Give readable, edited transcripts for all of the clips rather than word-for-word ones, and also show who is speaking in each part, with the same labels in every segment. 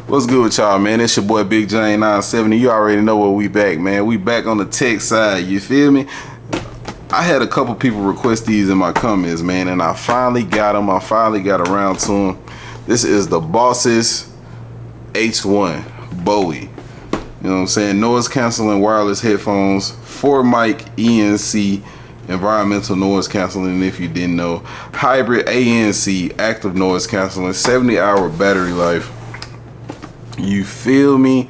Speaker 1: What's good with y'all, man? It's your boy Big J 970. You already know where we back, man. We back on the tech side, you feel me? I had a couple people request these in my comments, man, and I finally got them. I finally got around to them. This is the baseus H1 Bowie. You know what I'm saying? Noise canceling wireless headphones, 4-mic ENC, environmental noise canceling, if you didn't know. Hybrid ANC, active noise canceling, 70-hour battery life. You feel me?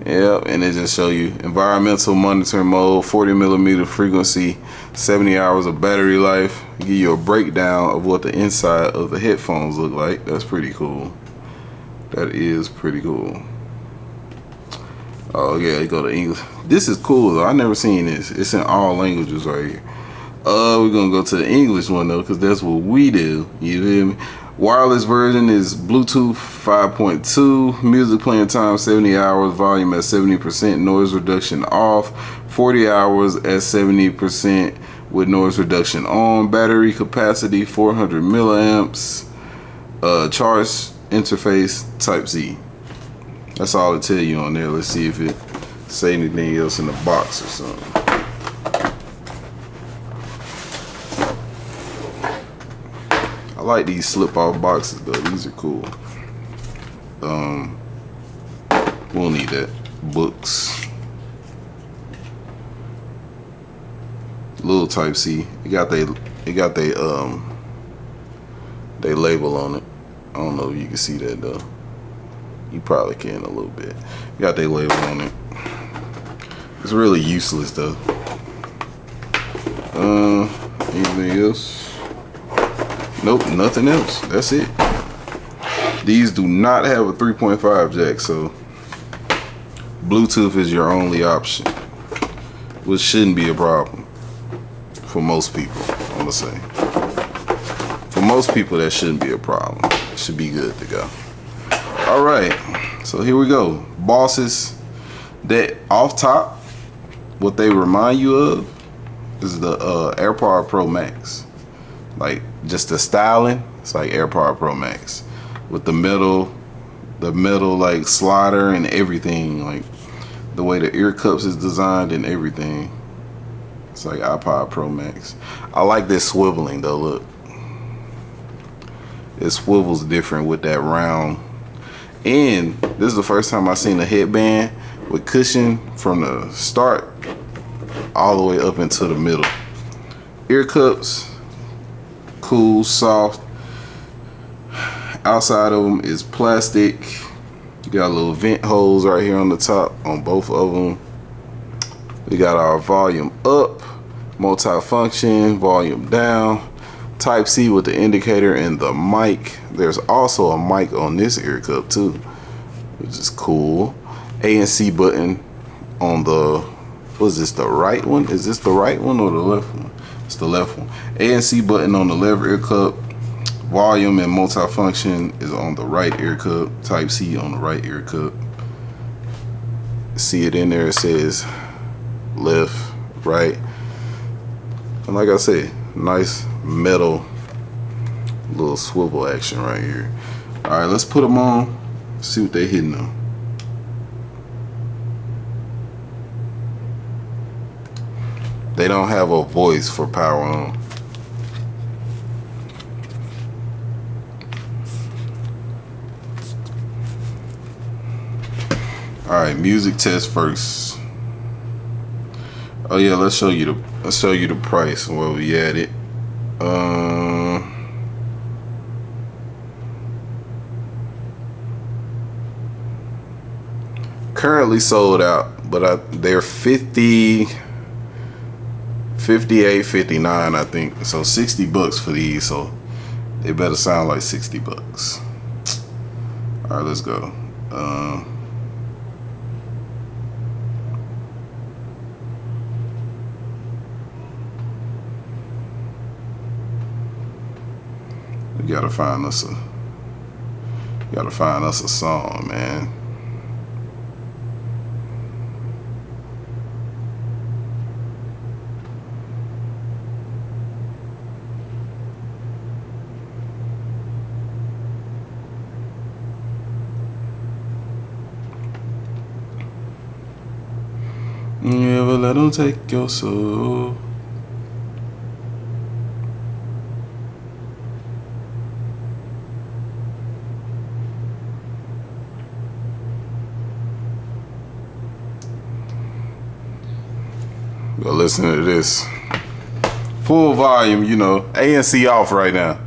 Speaker 1: Yep, and it just show you environmental monitoring mode, 40mm frequency, 70 hours of battery life. Give you a breakdown of what the inside of the headphones look like. That's pretty cool. That is pretty cool. Oh yeah, you go to English. This is cool though. I never seen this. It's in all languages right here. We're gonna go to the English one though, because that's what we do. You feel me? Wireless version is Bluetooth 5.2, music playing time 70 hours, volume at 70%, noise reduction off, 40 hours at 70% with noise reduction on, battery capacity 400 milliamps, charge interface Type-C. That's all it tell you on there. Let's see if it say anything else in the box or something. I like these slip-off boxes though. These are cool. We'll need that. Books. Little Type-C. It got they label on it. I don't know if you can see that though. You probably can a little bit. Got their label on it. It's really useless though. Anything else? Nope, nothing else. That's it. These do not have a 3.5 jack, so Bluetooth is your only option, which shouldn't be a problem for most people. I'm gonna say for most people that shouldn't be a problem. It should be good to go. All right, so here we go. Bosses that off top, what they remind you of is the AirPod Pro Max. Like just the styling, it's like AirPod Pro Max with the metal like slider and everything, like the way the ear cups is designed and everything. It's like iPod Pro Max. I like this swiveling though. Look, it swivels different with that round. And this is the first time I seen a headband with cushion from the start all the way up into the middle. Ear cups, cool, soft. Outside of them is plastic. You got little vent holes right here on the top on both of them. We got our volume up, multi-function, volume down, Type-C with the indicator and the mic. There's also a mic on this ear cup too, which is cool. ANC button on the, what is this, the right one? Is this the right one or the left one? It's the left one. ANC button on the left ear cup. Volume and multi-function is on the right ear cup. Type-C on the right ear cup. See it in there, it says left, right. And like I said, nice metal little swivel action right here. All right, let's put them on, see what they hitting on. They don't have a voice for power on. All right, music test first. Oh yeah, let's show you the price and where we at it. Currently sold out, but they're 50, 58, 59, I think. So 60 bucks for these, so they better sound like 60 bucks. All right, let's go. We gotta find us a song, man. Never let them take your soul. Go listen to this. Full volume, you know, ANC off right now.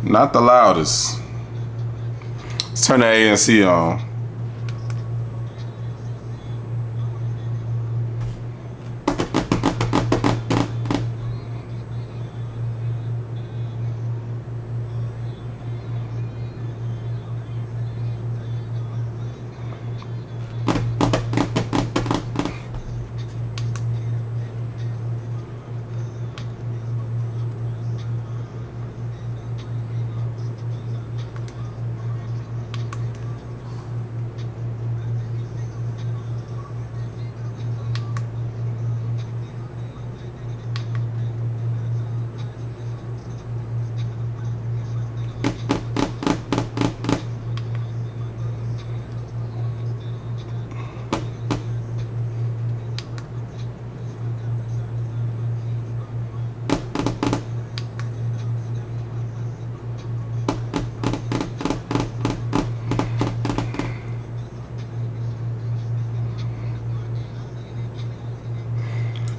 Speaker 1: Not the loudest. Let's turn the ANC on.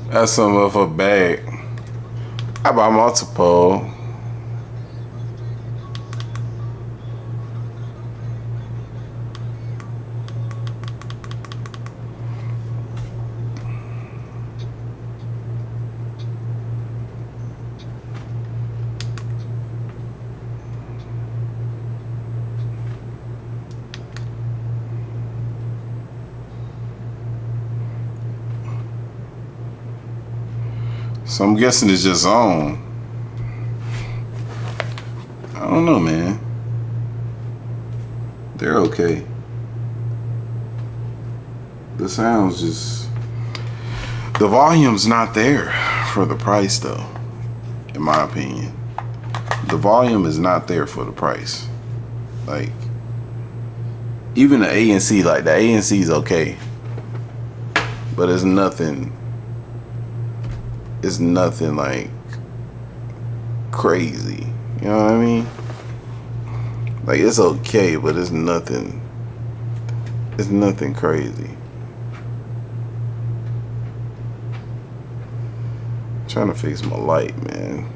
Speaker 1: That's some of a bag. I buy multiple. So I'm guessing it's just on. I don't know, man. They're okay. The sound's just... The volume's not there for the price, though, in my opinion. The volume is not there for the price. Like, even the ANC, like the ANC is okay. But it's nothing... It's nothing like crazy, you know what I mean? Like, it's okay, but it's nothing crazy. I'm trying to fix my light, man.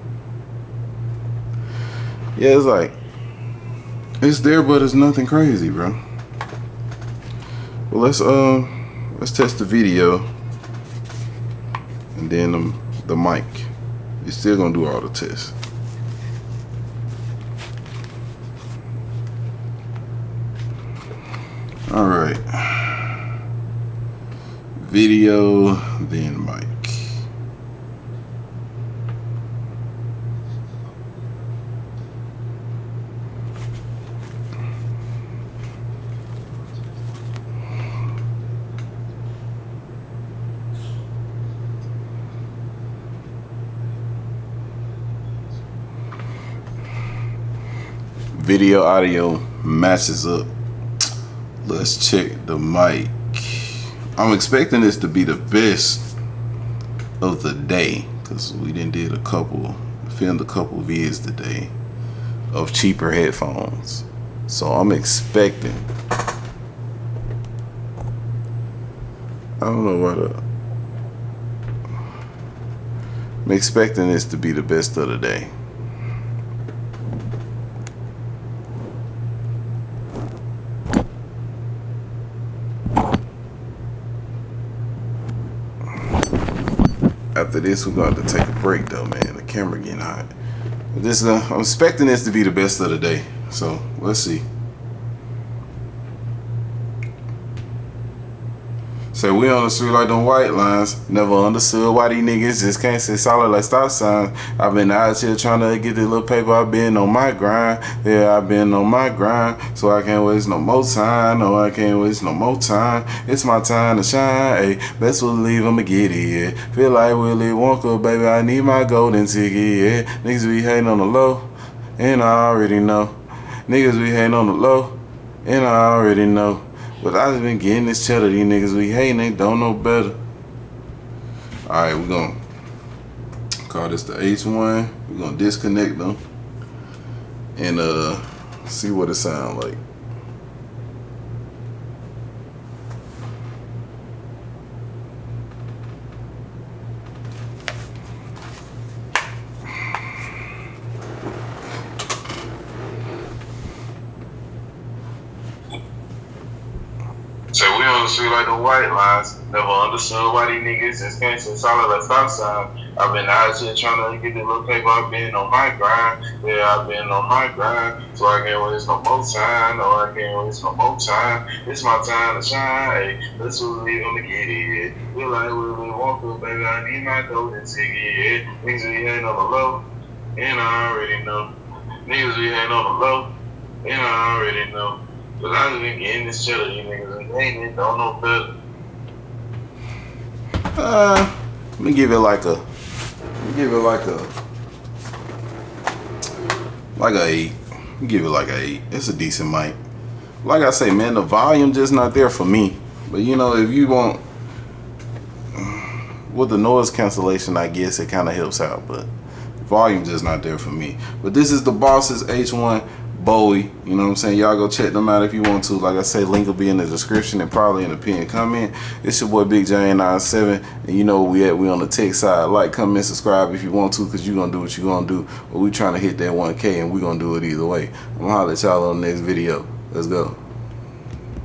Speaker 1: Yeah, it's like, it's there, but it's nothing crazy, bro. Well, let's test the video, and then the mic. You're still gonna do all the tests. All right. Video, then mic. Video audio matches up. Let's check the mic. I'm expecting this to be the best of the day, because we filmed a couple vids today of cheaper headphones. So I'm expecting, I don't know what I'm expecting this to be the best of the day. After this, we're going to have to take a break though, man. The camera getting hot. But this, I'm expecting this to be the best of the day. So let's see. Say we on the street like them white lines. Never understood why these niggas just can't sit solid like stop signs. I've been out here trying to get this little paper. I've been on my grind. Yeah, I've been on my grind. So I can't waste no more time. No, I can't waste no more time. It's my time to shine. Ayy, best believe I'ma get it. Yeah. Feel like Willy Wonka, baby. I need my golden ticket. Yeah. Niggas be hating on the low, and I already know. Niggas be hating on the low, and I already know. But I just been getting this cheddar. These niggas we hating, they don't know better. Alright, we're gonna call this the H1. We're gonna disconnect them and see what it sounds like. Say we on the street like the white lines. Never understood why these niggas just can't sit solid like stop signs. I've been out here trying to get the little paper. I've been on my grind. Yeah, I've been on my grind. So I can't waste no more time. No, I can't waste no more time. It's my time to shine. Hey, let's believe I'ma get it. Yeah. Feel like Willy Wonka, baby. I need my golden ticket. Yeah. Niggas be hating on the low, and I already know. Niggas be hating on the low, and I already know. But I just been getting this cheddar, you niggas and they don't know better. Let me give it like a 8. Let me give it like a 8. It's a decent mic. Like I say, man, the volume just not there for me. But you know, if you want with the noise cancellation, I guess it kind of helps out. But volume just not there for me. But this is the Boss's H1 Bowie, you know what I'm saying? Y'all go check them out if you want to. Like I say, link will be in the description and probably in the pinned comment. It's your boy Big J97, and you know where we at. We on the tech side. Like, comment, subscribe if you want to, because you're gonna do what you're gonna do. But we trying to hit that 1K, and we're gonna do it either way. I'm gonna holler at y'all on the next video. Let's go.